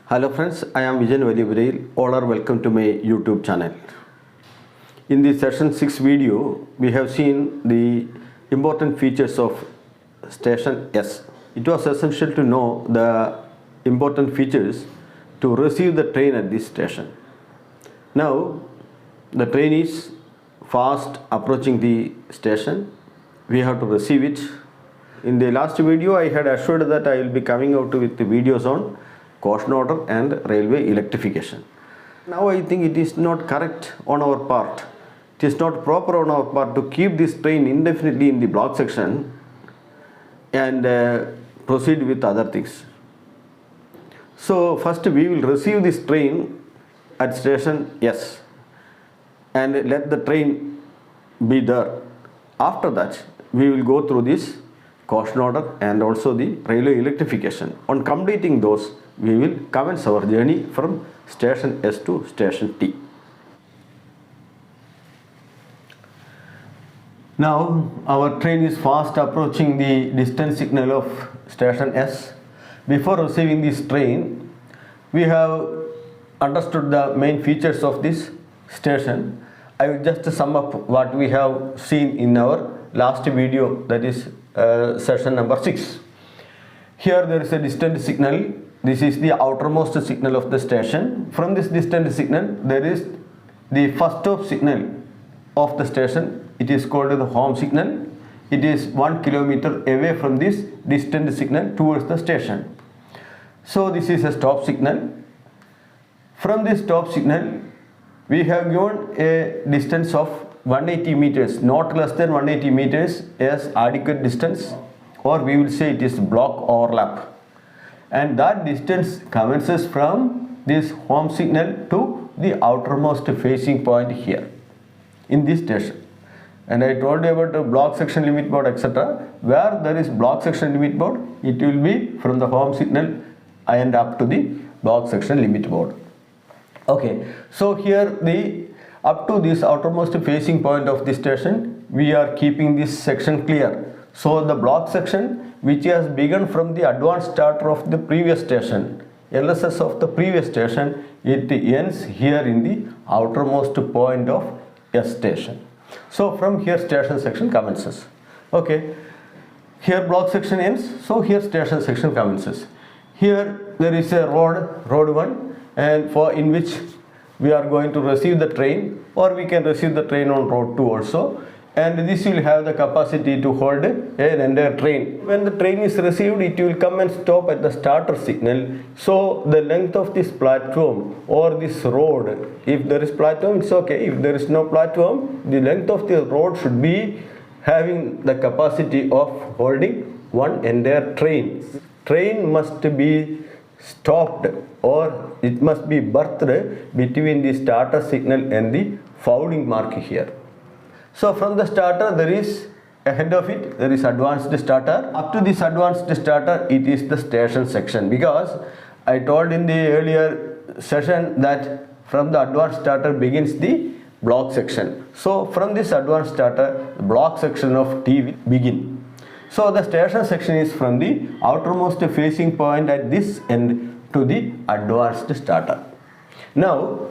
Hello friends, I am Vijan Valivaril. All are welcome to my YouTube channel. In the session 6 video, we have seen the important features of station S. It was essential to know the important features to receive the train at this station. Now, the train is fast approaching the station. We have to receive it. In the last video, I had assured that I will be coming out with the videos on caution order and railway electrification. Now I think it is not correct on our part. It is not proper on our part to keep this train indefinitely in the block section and proceed with other things. So first we will receive this train at station S and let the train be there. After that we will go through this caution order and also the railway electrification. On completing those, we will commence our journey from station S to station T. Now our train is fast approaching the distance signal of station S. Before receiving this train, we have understood the main features of this station. I will just sum up what we have seen in our last video, that is session number 6. Here there is a distant signal. This is the outermost signal of the station. From this distant signal, there is the first stop signal of the station. It is called the home signal. It is 1 kilometer away from this distant signal towards the station. So this is a stop signal. From this stop signal, we have given a distance of 180 meters, not less than 180 meters as adequate distance, or we will say it is block overlap. And that distance commences from this home signal to the outermost facing point here in this station. And I told you about the block section limit board, etc. Where there is block section limit board, it will be from the home signal and up to the block section limit board. Okay, so here up to this outermost facing point of the station, we are keeping this section clear. So the block section which has begun from the advanced starter of the previous station, LSS of the previous station, it ends here in the outermost point of S station. So from here station section commences. Okay, here block section ends, so here station section commences. Here there is a road 1, and in which we are going to receive the train, or we can receive the train on road 2 also, and this will have the capacity to hold an entire train. When the train is received, it will come and stop at the starter signal. So the length of this platform or this road, if there is platform, it's okay. If there is no platform, the length of the road should be having the capacity of holding one entire train. Train must be stopped, or it must be berthed between the starter signal and the fouling mark here. So from the starter, there is ahead of it, there is advanced starter. Up to this advanced starter, it is the station section, because I told in the earlier session that from the advanced starter begins the block section. So from this advanced starter, the block section of T will begin. So the station section is from the outermost facing point at this end to the advanced starter. Now,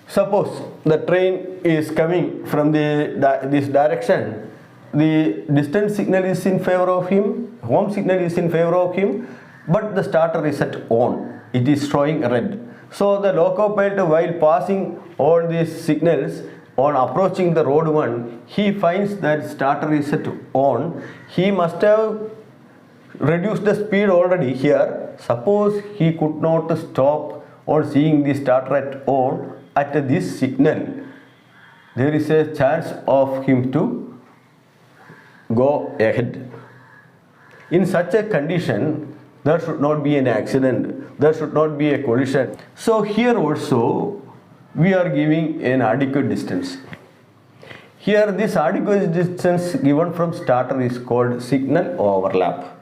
suppose the train is coming from this direction. The distant signal is in favor of him, home signal is in favor of him, but the starter is at on. It is showing red. So the loco pilot, while passing all these signals on approaching the road 1, he finds that starter is at on. He must have reduced the speed already here. Suppose he could not stop on seeing the starter at on at this signal, there is a chance of him to go ahead. In such a condition, there should not be an accident, there should not be a collision. So here also we are giving an adequate distance. Here this adequate distance given from starter is called signal overlap.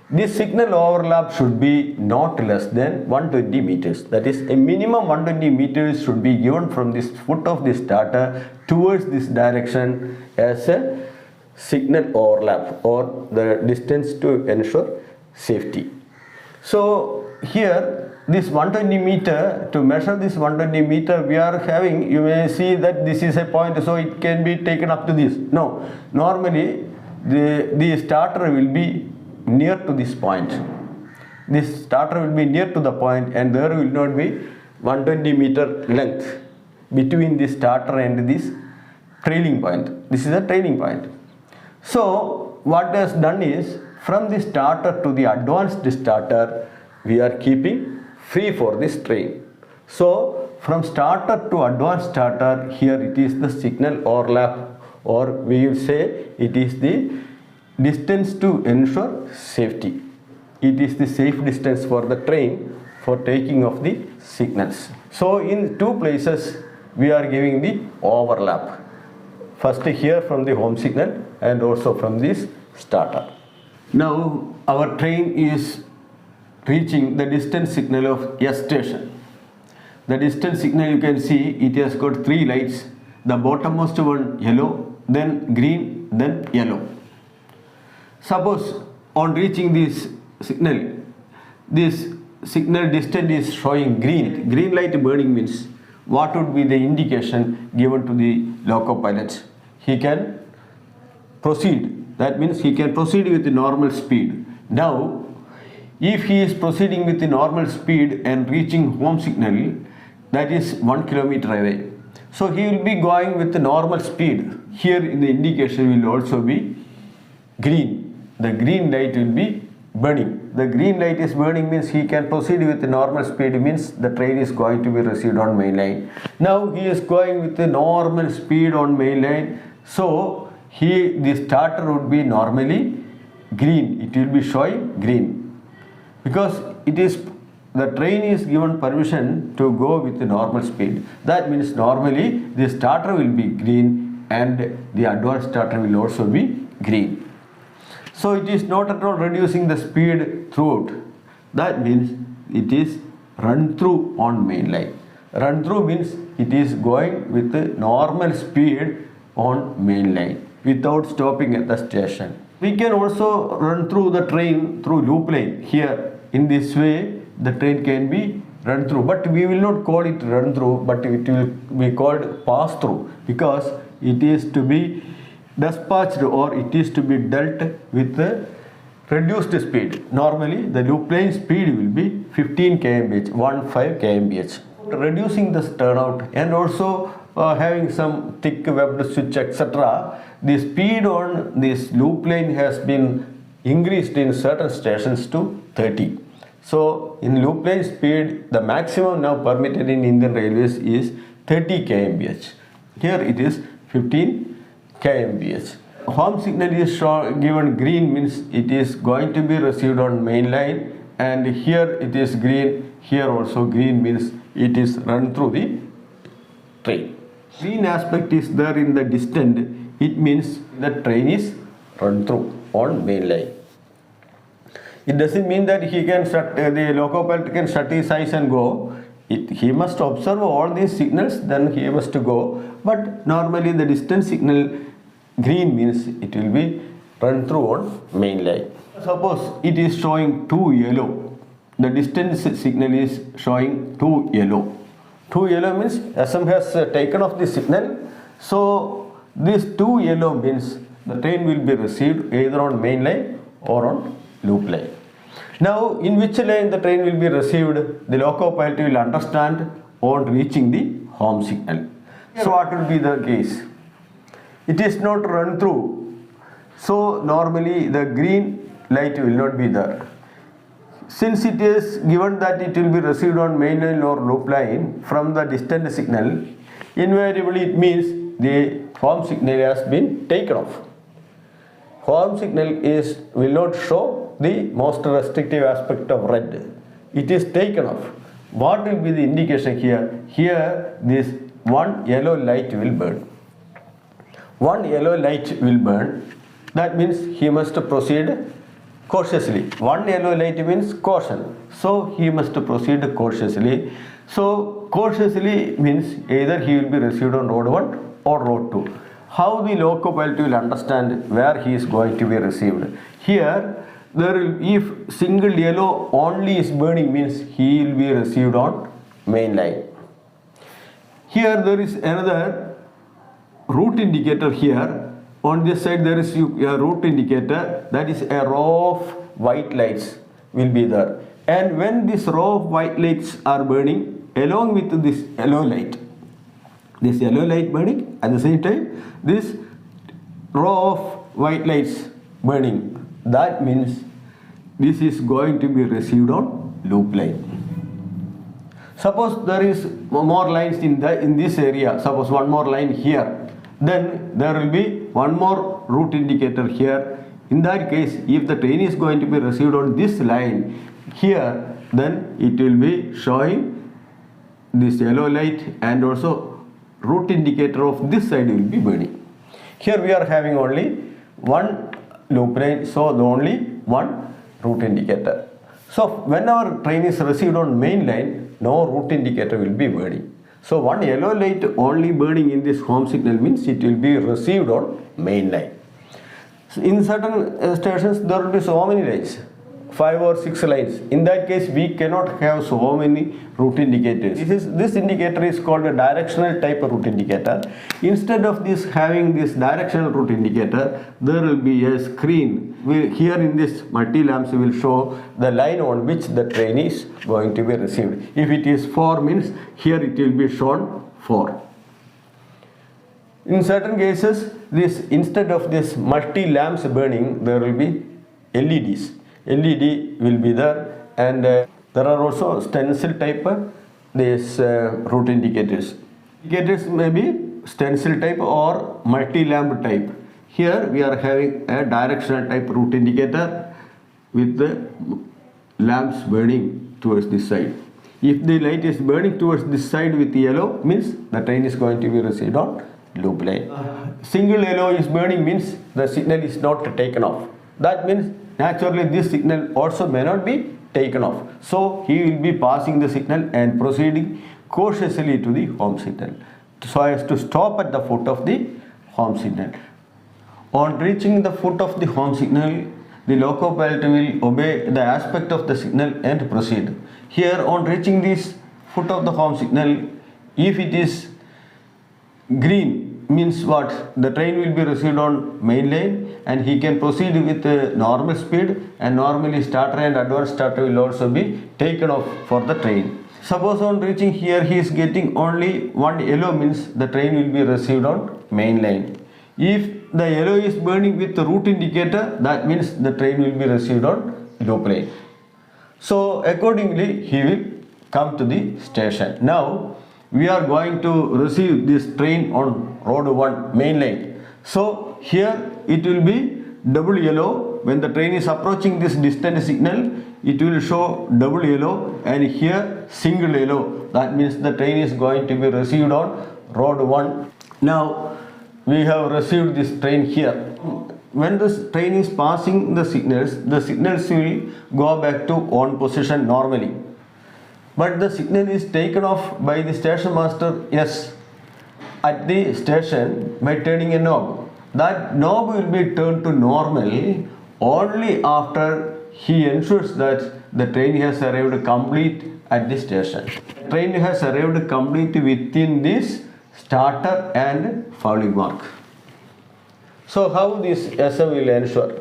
This signal overlap should be not less than 120 meters. That is, a minimum 120 meters should be given from this foot of the starter towards this direction as a signal overlap, or the distance to ensure safety. So here this 120 meter, to measure this 120 meter, we are having, you may see that this is a point, so it can be taken up to this. No, normally the starter will be near to this point. This starter will be near to the point, and there will not be 120 meter length between the starter and this trailing point. This is a trailing point. So what is done is, from the starter to the advanced starter, we are keeping free for this train. So from starter to advanced starter, here it is the signal overlap, or we will say it is the distance to ensure safety. It is the safe distance for the train for taking of the signals. So in two places we are giving the overlap. First here from the home signal and also from this starter. Now our train is reaching the distance signal of S station. The distance signal, you can see it has got three lights. The bottommost one yellow, then green, then yellow. Suppose on reaching this signal distance is showing green. Green light burning means what would be the indication given to the loco pilot? He can proceed. That means he can proceed with the normal speed. Now, if he is proceeding with the normal speed and reaching home signal, that is 1 kilometer away, so he will be going with the normal speed. Here in the indication will also be green. The green light will be burning. The green light is burning means he can proceed with the normal speed, means the train is going to be received on main line. Now he is going with the normal speed on main line, so the starter would be normally green. It will be showing green because the train is given permission to go with the normal speed. That means normally the starter will be green and the advanced starter will also be green. So it is not at all reducing the speed throughout. That means it is run through on main line. Run through means it is going with the normal speed on main line without stopping at the station. We can also run through the train through loop line. Here in this way the train can be run through, but we will not call it run through, but it will be called pass through, because it is to be dispatched or it is to be dealt with the reduced speed. Normally the loop line speed will be 15 kmph, 15 kmph. Reducing the turnout and also having some thick webbed switch, etc., the speed on this loop line has been increased in certain stations to 30. So in loop line speed, the maximum now permitted in Indian Railways is 30 kmph. Here it is 15 kmph. Home signal is given green means it is going to be received on main line, and here it is green, here also green means it is run through the train. Green aspect is there in the distance, it means the train is run through on main line. It doesn't mean that he can shut, the loco pilot can shut his eyes and go. He must observe all these signals, then he must go. But normally the distance signal green means it will be run through on main line. Suppose it is showing 2 yellow. The distance signal is showing 2 yellow. 2 yellow means SM has taken off the signal. So this 2 yellow means the train will be received either on main line or on loop line. Now in which line the train will be received, the loco pilot will understand on reaching the home signal. So what will be the case? It is not run through, so normally the green light will not be there. Since it is given that it will be received on main line or loop line from the distant signal, invariably it means the home signal has been taken off. Home signal will not show the most restrictive aspect of red. It is taken off. What will be the indication here? Here this one yellow light will burn. One yellow light will burn. That means he must proceed cautiously. One yellow light means caution. So he must proceed cautiously. So cautiously means either he will be received on road 1 or road 2. How the loco pilot will understand where he is going to be received? Here if single yellow only is burning means he will be received on main line. Here there is another route indicator here. On this side there is a route indicator, that is a row of white lights will be there. And when this row of white lights are burning along with this yellow light burning, at the same time this row of white lights burning, that means this is going to be received on loop line. Suppose there is more lines in this area, suppose one more line here, then there will be one more route indicator here. In that case, if the train is going to be received on this line here, then it will be showing this yellow light, and also route indicator of this side will be burning. Here we are having only one loop line, so the only one route indicator. So when our train is received on main line, no route indicator will be burning. So one yellow light only burning in this home signal means it will be received on main line. So in certain stations there will be so many lights, 5 or 6 lines. In that case we cannot have so many route indicators. This indicator is called a directional type of route indicator. Instead of this having this directional route indicator, there will be a screen. Here in this multi lamps will show the line on which the train is going to be received. If it is 4 means here it will be shown 4. In certain cases, instead of this multi lamps burning, there will be LEDs. LED will be there, and there are also stencil type route indicators. Indicators may be stencil type or multi lamp type. Here we are having a directional type route indicator with the lamps burning towards this side. If the light is burning towards this side with yellow, means the train is going to be received on loop line. Single yellow is burning means the signal is not taken off. That means naturally this signal also may not be taken off. So he will be passing the signal and proceeding cautiously to the home signal, so as to stop at the foot of the home signal. On reaching the foot of the home signal, the loco pilot will obey the aspect of the signal and proceed. Here on reaching this foot of the home signal, if it is green means what? The train will be received on main line and he can proceed with normal speed, and normally starter and advanced starter will also be taken off for the train. Suppose on reaching here he is getting only one yellow means the train will be received on main line. If the yellow is burning with the route indicator, that means the train will be received on loop line. So accordingly he will come to the station. Now we are going to receive this train on road 1 main line. So here it will be double yellow. When the train is approaching this distant signal, it will show double yellow, and here single yellow. That means the train is going to be received on road 1. Now we have received this train here. When this train is passing the signals will go back to on position normally. But the signal is taken off by the station master at the station by turning a knob. That knob will be turned to normal only after he ensures that the train has arrived complete at the station. The train has arrived complete within this starter and fouling mark. So how this SM will ensure?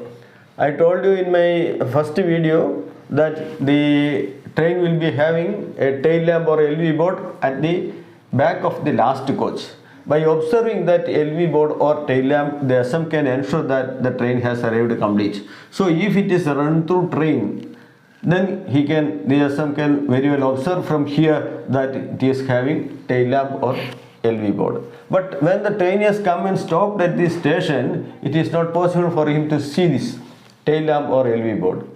I told you in my first video that the train will be having a tail lamp or LV board at the back of the last coach. By observing that LV board or tail lamp, the SM can ensure that the train has arrived complete. So if it is a run through train, then the SM can very well observe from here that it is having tail lamp or LV board. But when the train has come and stopped at this station, it is not possible for him to see this tail lamp or LV board.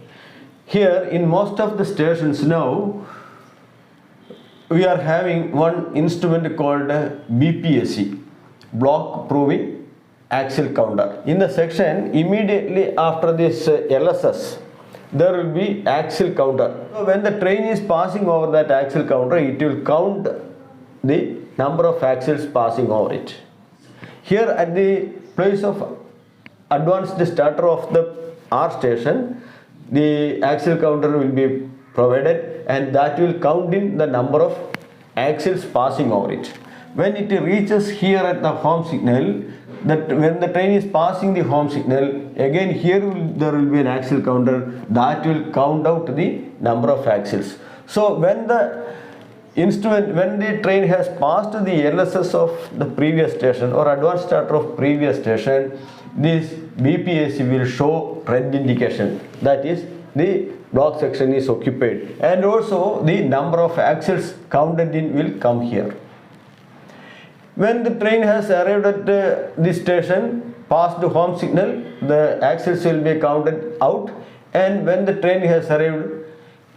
Here in most of the stations now, we are having one instrument called BPSC, block proving axle counter. In the section immediately after this LSS, there will be axle counter. So when the train is passing over that axle counter, it will count the number of axles passing over it. Here at the place of advanced starter of the R station, the axle counter will be provided, and that will count in the number of axles passing over it. When it reaches here at the home signal, that when the train is passing the home signal, again here there will be an axle counter that will count out the number of axles. So when the train has passed the LSS of the previous station or advanced starter of previous station, this BPAC will show red indication, that is the block section is occupied, and also the number of axles counted in will come here. When the train has arrived at this station, past the home signal, the axles will be counted out, and when the train has arrived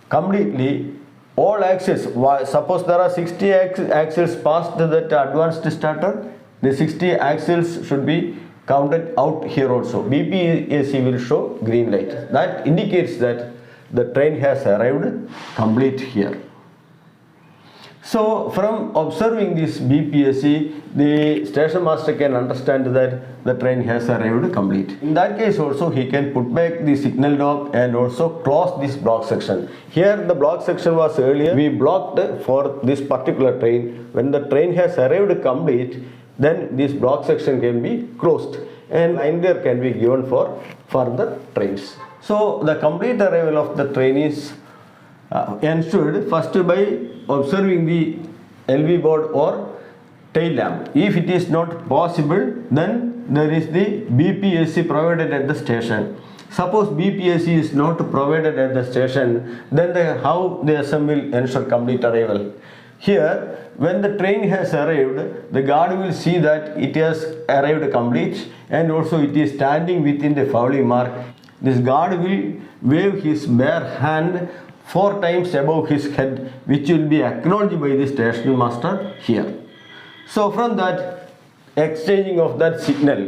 completely, all axles, suppose there are 60 axles past that advanced starter, the 60 axles should be counted out here also. BPAC will show green light. That indicates that the train has arrived complete here. So from observing this BPAC, the station master can understand that the train has arrived complete. In that case also he can put back the signal knob and also close this block section. Here the block section was earlier, we blocked for this particular train. When the train has arrived complete, then this block section can be closed and line there can be given for further trains. So the complete arrival of the train is ensured first by observing the LV board or tail lamp. If it is not possible, then there is the BPAC provided at the station. Suppose BPAC is not provided at the station, then how the SM will ensure complete arrival? Here, when the train has arrived, the guard will see that it has arrived complete and also it is standing within the fouling mark. This guard will wave his bare hand 4 times above his head, which will be acknowledged by the station master here. So from that exchanging of that signal,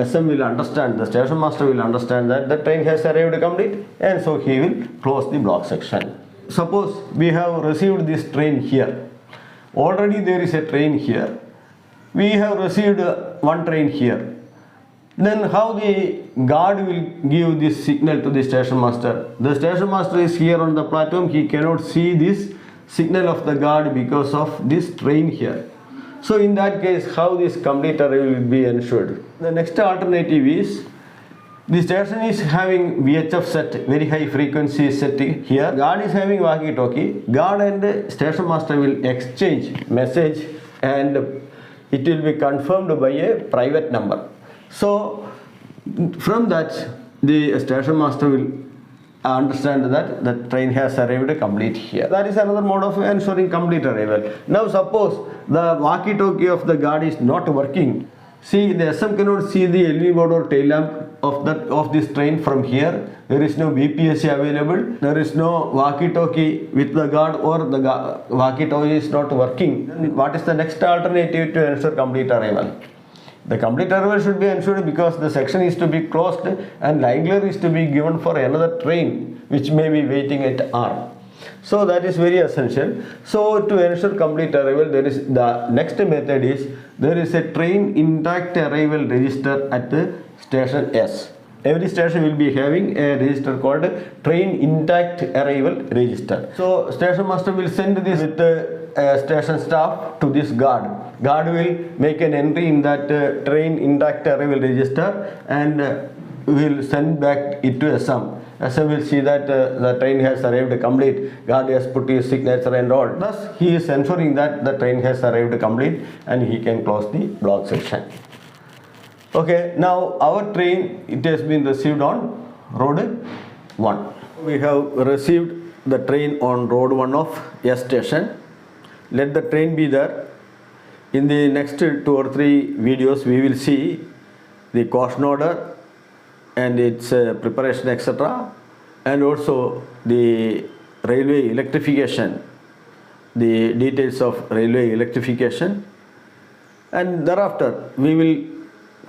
SM will understand, the station master will understand that the train has arrived complete, and so he will close the block section. Suppose we have received this train here. Already there is a train here. We have received one train here. Then how the guard will give this signal to the station master? The station master is here on the platform. He cannot see this signal of the guard because of this train here. So in that case, how this complete arrival will be ensured? The next alternative is, the station is having VHF set, very high frequency set here. Guard is having walkie-talkie. Guard and station master will exchange message and it will be confirmed by a private number. So from that, the station master will understand that the train has arrived complete here. That is another mode of ensuring complete arrival. Now suppose the walkie-talkie of the guard is not working. See, the SM cannot see the LV board or tail lamp of this train from here. There is no BPAC available. There is no walkie-talkie with the guard, or the walkie-talkie is not working. What is the next alternative to ensure complete arrival? The complete arrival should be ensured because the section is to be closed and line clear is to be given for another train which may be waiting at arm. So that is very essential. So to ensure complete arrival, there is the next method is, there is a train intact arrival register at the station S. Every station will be having a register called train intact arrival register. So station master will send this with the station staff to this guard. Guard will make an entry in that train intact arrival register and will send back it to SM. SM will see that the train has arrived complete. Guard has put his signature and all. Thus, he is ensuring that the train has arrived complete and he can close the block section. Okay, now our train, it has been received on road 1. We have received the train on road 1 of S station. Let the train be there. In the next 2 or 3 videos, we will see the caution order and its preparation, etc., and also the railway electrification, the details of railway electrification, and thereafter we will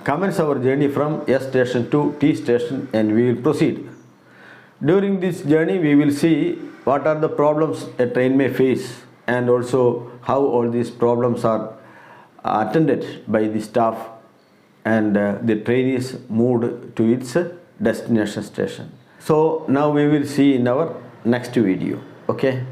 commence our journey from S station to T station and we will proceed. During this journey, we will see what are the problems a train may face and also how all these problems are attended by the staff, and the train is moved to its destination station. So now we will see in our next video. Okay.